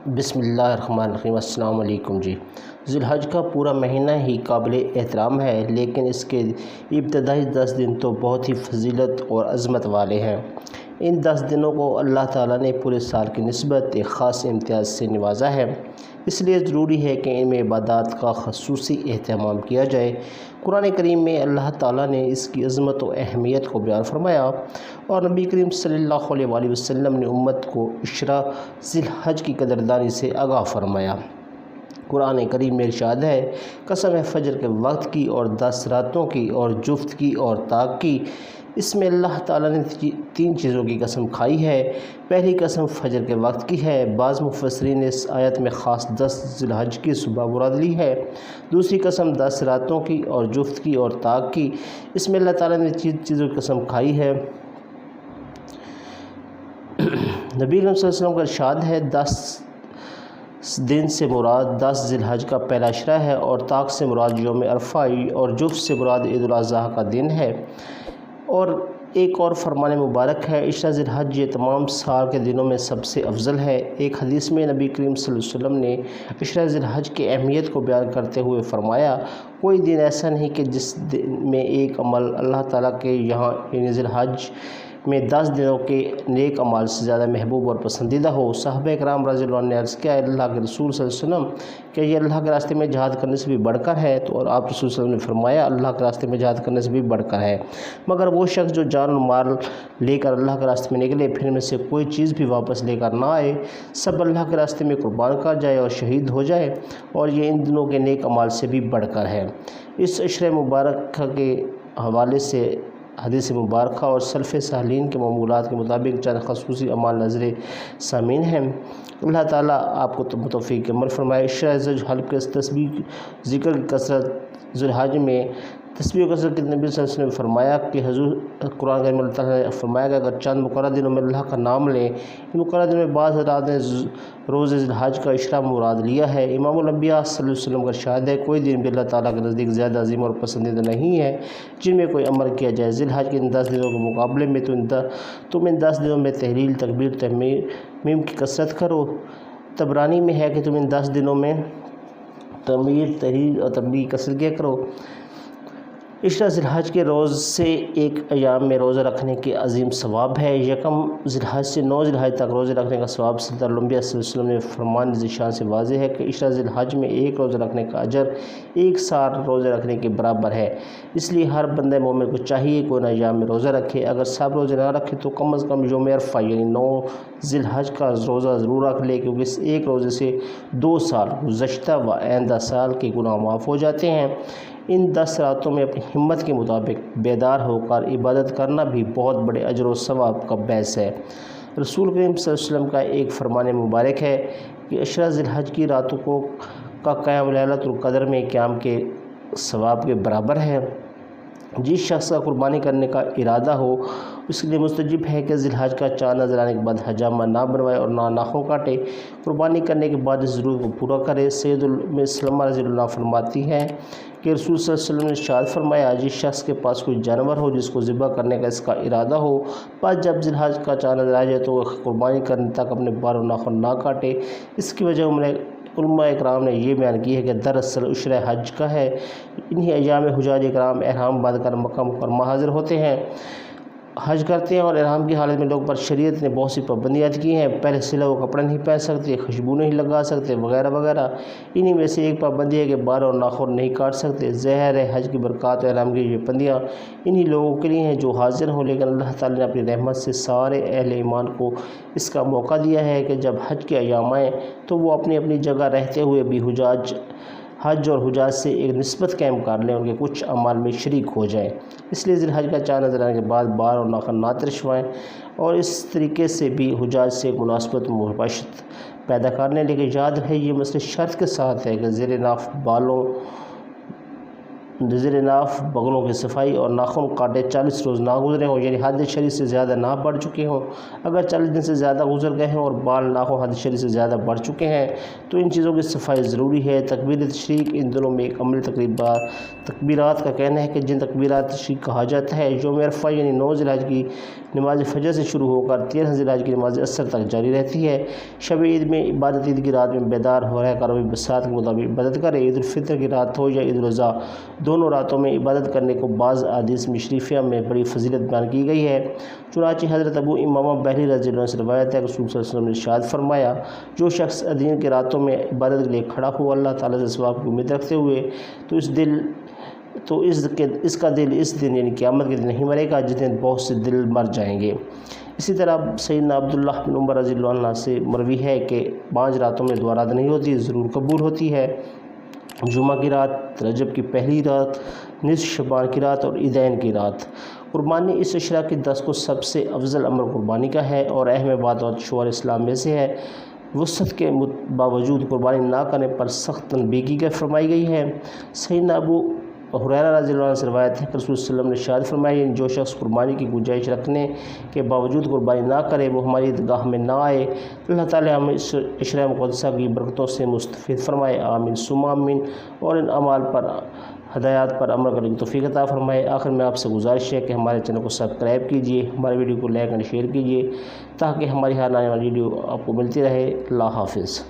بسم اللہ الرحمن الرحیم۔ السلام علیکم ذی الحج کا پورا مہینہ ہی قابل احترام ہے، لیکن اس کے ابتدائی 10 دن تو بہت ہی فضیلت اور عظمت والے ہیں۔ ان 10 دنوں کو اللہ تعالیٰ نے پورے سال کی نسبت ایک خاص امتیاز سے نوازا ہے، اس لیے ضروری ہے کہ ان میں عبادات کا خصوصی اہتمام کیا جائے۔ قرآن کریم میں اللہ تعالیٰ نے اس کی عظمت و اہمیت کو بیان فرمایا اور نبی کریم صلی اللہ علیہ وآلہ وسلم نے امت کو عشرہ ذی الحج کی قدردانی سے آگاہ فرمایا۔ قرآن کریم میں ارشاد ہے، قسم ہے فجر کے وقت کی اور 10 راتوں کی اور جفت کی اور طاق کی۔ اس میں اللہ تعالیٰ نے 3 چیزوں کی قسم کھائی ہے۔ پہلی قسم فجر کے وقت کی ہے۔ بعض مفسرین نے اس آیت میں خاص 10 ذی الحج کی صبح مراد لی ہے۔ دوسری قسم 10 راتوں کی اور جفت کی اور طاق کی۔ اس میں اللہ تعالیٰ نے 3 چیزوں کی قسم کھائی ہے۔ نبی کریم صلی اللہ علیہ وسلم کا ارشاد ہے، 10 دن سے مراد 10 ذی الحج کا پہلا عشرہ ہے، اور طاق سے مراد یوم عرفہ اور جفت سے مراد عید الاضحیٰ کا دن ہے۔ اور ایک اور فرمان مبارک ہے، عشرہ ذی الحج یہ تمام سال کے دنوں میں سب سے افضل ہے۔ ایک حدیث میں نبی کریم صلی اللہ علیہ وسلم نے عشرہ ذی الحج کی اہمیت کو بیان کرتے ہوئے فرمایا، کوئی دن ایسا نہیں کہ جس دن میں ایک عمل اللہ تعالیٰ کے یہاں ذی الحج میں 10 دنوں کے نیک اعمال سے زیادہ محبوب اور پسندیدہ ہو۔ صحابہ کرام رضی اللہ عنہ نے عرض کیا، اللہ کے رسول صلی اللہ علیہ وسلم، کہ یہ اللہ کے راستے میں جہاد کرنے سے بھی بڑھ کر ہے؟ تو اور آپ رسول صلی اللہ علیہ وسلم نے فرمایا، اللہ کے راستے میں جہاد کرنے سے بھی بڑھ کر ہے، مگر وہ شخص جو جان و مال لے کر اللہ کے راستے میں نکلے، پھر میں سے کوئی چیز بھی واپس لے کر نہ آئے، سب اللہ کے راستے میں قربان کر جائے اور شہید ہو جائے، اور یہ ان دنوں کے نیک اعمال سے بھی بڑھ کر ہے۔ اس عشرہ مبارکہ کے حوالے سے حدیث مبارکہ اور سلف صالحین کے معمولات کے مطابق چند خصوصی اعمال نظر ثامین ہیں۔ اللہ تعالیٰ آپ کو توفیق عمل فرمائے۔ عشرہ ذی الحج کے تسبیح ذکر کی کثرت۔ ذی الحج میں تسبیح و کثرت کے نبی صلی اللہ علیہ وسلم نے فرمایا کہ حضور قرآن کریم اللہ تعالیٰ نے فرمایا کہ اگر چند مقررہ دنوں میں اللہ کا نام لیں، ان مقررہ دنوں میں بعض حضرات نے روز ذی الحج کا عشرہ مراد لیا ہے۔ امام الانبیاء صلی اللہ علیہ وسلم کا ارشاد ہے، کوئی دن بھی اللہ تعالیٰ کے نزدیک زیادہ عظیم اور پسندیدہ نہیں ہے جن میں کوئی عمل کیا جائے۔ ذی الحج کے ان 10 دنوں کے مقابلے میں تم ان 10 دنوں میں تحلیل، تکبیر، تحمید کی کثرت کرو۔ طبرانی میں ہے کہ تم ان 10 دنوں میں تحلیل اور تکبیر کی کثرت کیا کرو۔ عشرہ ذی الحج کے روز سے ایک ایام میں روزہ رکھنے کے عظیم ثواب ہے۔ یکم ذی الحج سے 9 ذی الحج تک روزہ رکھنے کا ثواب سرکار الانبیاء صلی اللہ علیہ وسلم نے فرمان ذیشان سے واضح ہے کہ عشرہ ذی الحج میں ایک روزہ رکھنے کا اجر 1 سال روزہ رکھنے کے برابر ہے۔ اس لیے ہر بندہ مومن کو چاہیے کہ ان ایام میں روزہ رکھے۔ اگر سب روزے نہ رکھے تو کم از کم یوم عرفہ یعنی 9 ذی الحج کا روزہ ضرور رکھ لے، کیونکہ اس ایک روزے سے 2 سال گزشتہ و آئندہ سال کے گناہ معاف ہو جاتے ہیں۔ ان 10 راتوں میں اپنی ہمت کے مطابق بیدار ہو کر عبادت کرنا بھی بہت بڑے اجر و ثواب کا باعث ہے۔ رسول کریم صلی اللہ علیہ وسلم کا ایک فرمان مبارک ہے کہ عشرہ ذی الحج کی راتوں کا قیام لیلۃ القدر میں قیام کے ثواب کے برابر ہے۔ جس شخص کا قربانی کرنے کا ارادہ ہو، اس کے لیے مستجب ہے کہ ذی الحج کا چاند نظر آنے کے بعد حجامہ نہ بنوائے اور نہ ناخن کاٹے۔ قربانی کرنے کے بعد اس ضرورت کو پورا کرے۔ سید سلمہ رضی اللہ فرماتی ہیں کہ رسول صلی اللہ علیہ وسلم نے ارشاد فرمایا، جس شخص کے پاس کوئی جانور ہو جس کو ذبح کرنے کا اس کا ارادہ ہو، بس جب ذی الحج کا چاند نظر آ جائے تو وہ قربانی کرنے تک اپنے بال و ناخن نہ کاٹے۔ اس کی وجہ علماء اکرام نے یہ بیان کی ہے کہ دراصل عشرہ حج کا ہے۔ انہی ایام میں حجاج اکرام احرام باندھ کر مکہ مکرمہ حاضر ہوتے ہیں، حج کرتے ہیں، اور احرام کی حالت میں لوگ پر شریعت نے بہت سی پابندیاں کی ہیں۔ پہلے سلا ہوا کپڑا نہیں پہن سکتے، خوشبو نہیں لگا سکتے، وغیرہ وغیرہ۔ انہی میں سے ایک پابندی ہے کہ بال اور ناخن نہیں کاٹ سکتے۔ ظاہر ہے حج کی برکات و احرام کی یہ پابندیاں انہی لوگوں کے لیے ہیں جو حاضر ہوں، لیکن اللہ تعالیٰ نے اپنی رحمت سے سارے اہل ایمان کو اس کا موقع دیا ہے کہ جب حج کے ایام آئیں تو وہ اپنی اپنی جگہ رہتے ہوئے بھی حج اور حجاج سے ایک نسبت قائم کر لیں، ان کے کچھ اعمال میں شریک ہو جائیں۔ اس لیے ذی الحج کا چاند نظر آنے کے بعد بال اور ناخن نہ ترشوائیں، اور اس طریقے سے بھی حجاج سے ایک مناسبت و مباشرت پیدا کر لیں۔ لیکن یاد رہے یہ مسئلہ شرط کے ساتھ ہے کہ زیر ناف بالوں زیر ناف بغلوں کی صفائی اور ناخن کاٹے 40 روز نہ گزرے ہوں، یعنی حد شرعی سے زیادہ نہ بڑھ چکے ہوں۔ اگر 40 دن سے زیادہ گزر گئے ہیں اور بال ناخن حد شرعی سے زیادہ بڑھ چکے ہیں تو ان چیزوں کی صفائی ضروری ہے۔ تکبیر تشریق ان دنوں میں ایک عملی تکبیرات کا کہنا ہے کہ جن تکبیرات تشریق کہا جاتا ہے، یوم عرفہ یعنی 9 ذی الحج کی نماز فجر سے شروع ہو کر 13 ذی الحج کی نماز عصر تک جاری رہتی ہے۔ شب عید میں عبادت عید کی رات میں بیدار ہو رہ کر ربی بساط کے مطابق عبادت کرے۔ عید الفطر کی رات ہو یا عید الاضحیٰ، دونوں راتوں میں عبادت کرنے کو بعض احادیث شریفہ میں بڑی فضیلت بیان کی گئی ہے۔ چنانچہ حضرت ابو امامہ بحری رضی اللہ عنہ سے روایت ہے کہ رسول صلی اللہ علیہ وسلم نے ارشاد فرمایا، جو شخص ادین کے راتوں میں عبادت کے لیے کھڑا ہو اللہ تعالیٰ سے ثواب کی امید رکھتے ہوئے تو اس کا دل اس دن یعنی قیامت کے دن نہیں مرے گا جس دن بہت سے دل مر جائیں گے۔ اسی طرح سیدنا عبداللہ بن عمر رضی اللہ عنہ سے مروی ہے کہ 5 راتوں میں دعا رد نہیں ہوتی، ضرور قبول ہوتی ہے: جمعہ کی رات، رجب کی پہلی رات، نصف شعبان کی رات اور عیدین کی رات۔ قربانی اس عشرہ کی 10 کو سب سے افضل امر قربانی کا ہے اور اہم عبادت شعائر اسلام میں سے ہے۔ وسعت کے باوجود قربانی نہ کرنے پر سخت تنبیہ کی فرمائی گئی ہے۔ سیدنا ابو حریرہ رضی اللہ عنہ سے روایت ہے کہ رسول صلی اللہ علیہ وسلم نے ارشاد فرمایا، جو شخص قربانی کی گنجائش رکھنے کے باوجود قربانی نہ کرے وہ ہماری عیدگاہ میں نہ آئے۔ اللہ تعالیٰ ہمیں اس عشرہ مقدسہ کی برکتوں سے مستفید فرمائے، آمین ثم آمین، اور ان اعمال پر ہدایات پر عمل کرنے کی توفیق عطا فرمائے۔ آخر میں آپ سے گزارش ہے کہ ہمارے چینل کو سبسکرائب کیجیے، ہمارے ویڈیو کو لائک اور شیئر کیجیے تاکہ ہماری ہر آنے والی ویڈیو آپ کو ملتی رہے۔ اللہ حافظ۔